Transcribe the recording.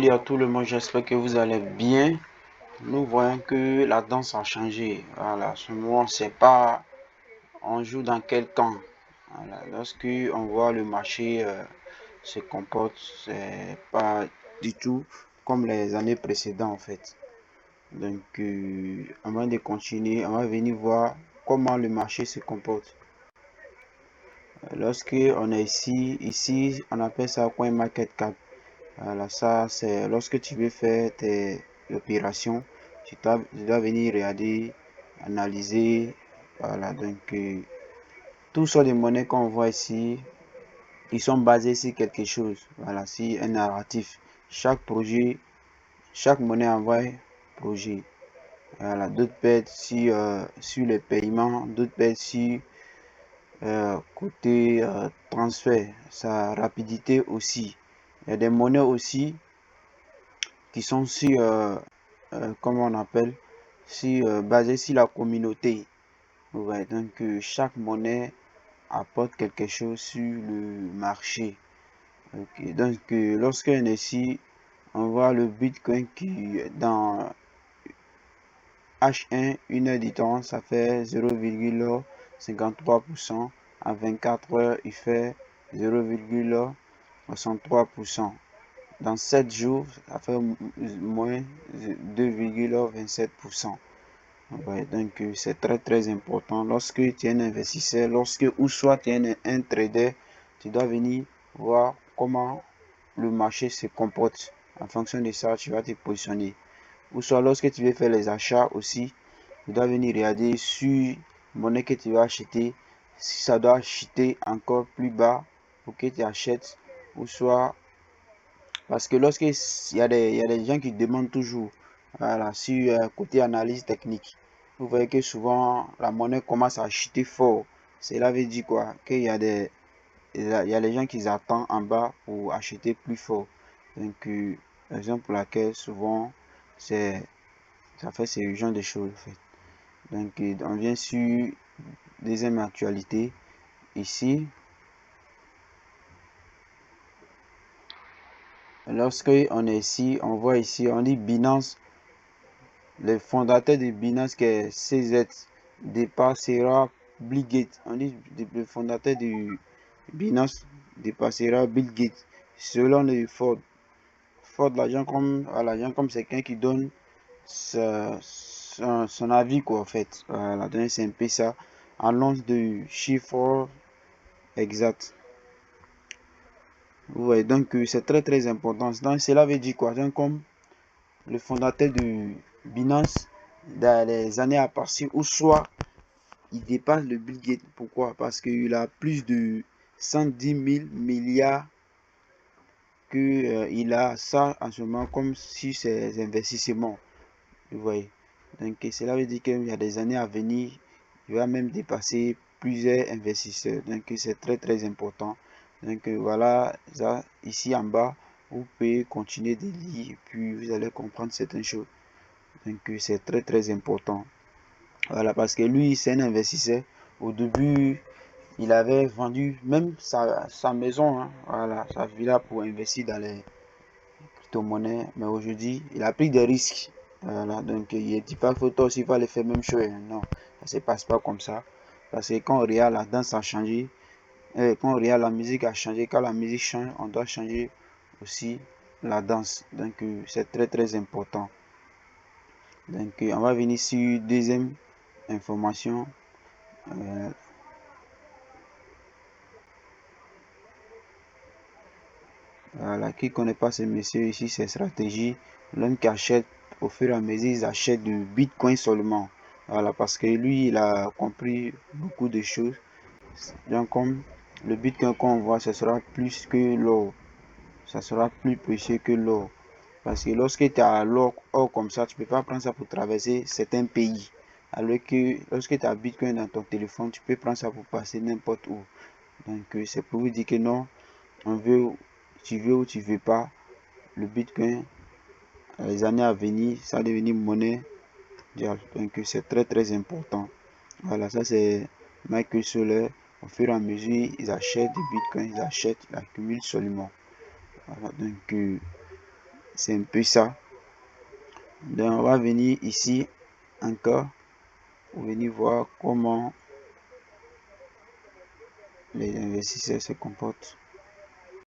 Salut à tout le monde, j'espère que vous allez bien. Nous voyons que la danse a changé. Voilà, ce moment, c'est pas on joue dans quel temps. Voilà, lorsque on voit le marché se comporte, c'est pas du tout comme les années précédentes en fait. Donc, avant de continuer, on va venir voir comment le marché se comporte. Lorsque on est ici, on appelle ça coin market cap. Voilà, ça c'est lorsque tu veux faire tes opérations, tu dois venir regarder, analyser. Voilà, donc tous sont des monnaies qu'on voit ici, ils sont basés sur quelque chose. Voilà, si un narratif. Chaque projet, chaque monnaie envoie un projet. Voilà, d'autres pètent sur les paiements, d'autres pètent sur côté transfert, sa rapidité aussi. Il y a des monnaies aussi qui sont sur, comment on appelle, basées sur la communauté. Ouais, donc chaque monnaie apporte quelque chose sur le marché. Ok, donc lorsqu'on est ici, on voit le Bitcoin qui dans H1, une heure du temps, ça fait 0,53%. À 24 heures, il fait 0,63%. Dans 7 jours, ça fait moins 2,27%. Ouais, donc c'est très important. Lorsque tu es un investisseur, ou soit tu es un trader, tu dois venir voir comment le marché se comporte. En fonction de ça, tu vas te positionner. Ou soit lorsque tu veux faire les achats aussi, tu dois venir regarder sur monnaie que tu vas acheter, si ça doit acheter encore plus bas pour que tu achètes, ou soit parce que lorsqu'il y a des gens qui demandent toujours, voilà, sur côté analyse technique, vous voyez que souvent la monnaie commence à chuter fort. Cela veut dire quoi? Qu'il y a il y a les gens qui attendent en bas pour acheter plus fort. Donc, raison pour laquelle souvent c'est ça fait ce genre de choses en fait. Donc, on vient sur deuxième actualité ici. Lorsque on est ici, on voit ici, on dit Binance. Le fondateur de Binance, qui est CZ, dépassera Bill Gates. On dit le fondateur de Binance dépassera Bill Gates. Selon le Ford. Ford, l'agent comme c'est quelqu'un qui donne son avis, quoi, en fait. Voilà, donc c'est un peu ça. Annonce de chiffre exact. Vous voyez, donc c'est très important. Donc cela veut dire quoi? Donc, comme le fondateur de Binance, dans les années à passer, ou soit il dépasse le Bill Gates. Pourquoi? Parce qu'il a plus de 110 000 milliards qu'il a ça en ce moment comme si ses investissements. Vous voyez. Donc cela veut dire qu'il y a des années à venir, il va même dépasser plusieurs investisseurs. Donc c'est très important. Donc voilà, ça, ici en bas, vous pouvez continuer de lire, puis vous allez comprendre certaines choses. Donc c'est très important. Voilà, parce que lui, c'est un investisseur. Au début, il avait vendu même sa maison, hein, voilà, sa villa pour investir dans les crypto-monnaies. Mais aujourd'hui, il a pris des risques. Voilà, donc il ne dit pas que toi aussi, il va le faire même chose. Non, ça ne se passe pas comme ça. Parce que quand on regarde, la danse a changé. Quand on regarde, la musique a changé. Quand la musique change, on doit changer aussi la danse. Donc c'est très important. Donc on va venir sur deuxième information. Voilà, qui ne connaît pas ce monsieur ici, ses stratégies. L'homme qui achète au fur et à mesure, ils achètent du Bitcoin seulement. Voilà, parce que lui, il a compris beaucoup de choses. Donc, comme le Bitcoin qu'on voit, ce sera plus que l'or. Ça sera plus précieux que l'or. Parce que lorsque tu as l'or comme ça, tu ne peux pas prendre ça pour traverser certains pays. Alors que lorsque tu as Bitcoin dans ton téléphone, tu peux prendre ça pour passer n'importe où. Donc, c'est pour vous dire que non, on veut, tu veux ou tu veux pas, le Bitcoin, les années à venir, ça va devenir monnaie mondiale. Donc, c'est très important. Voilà, ça c'est Michael Soler. Au fur et à mesure, ils achètent du Bitcoin, ils achètent, ils accumulent seulement. Voilà, donc c'est un peu ça. Donc on va venir ici encore pour venir voir comment les investisseurs se comportent.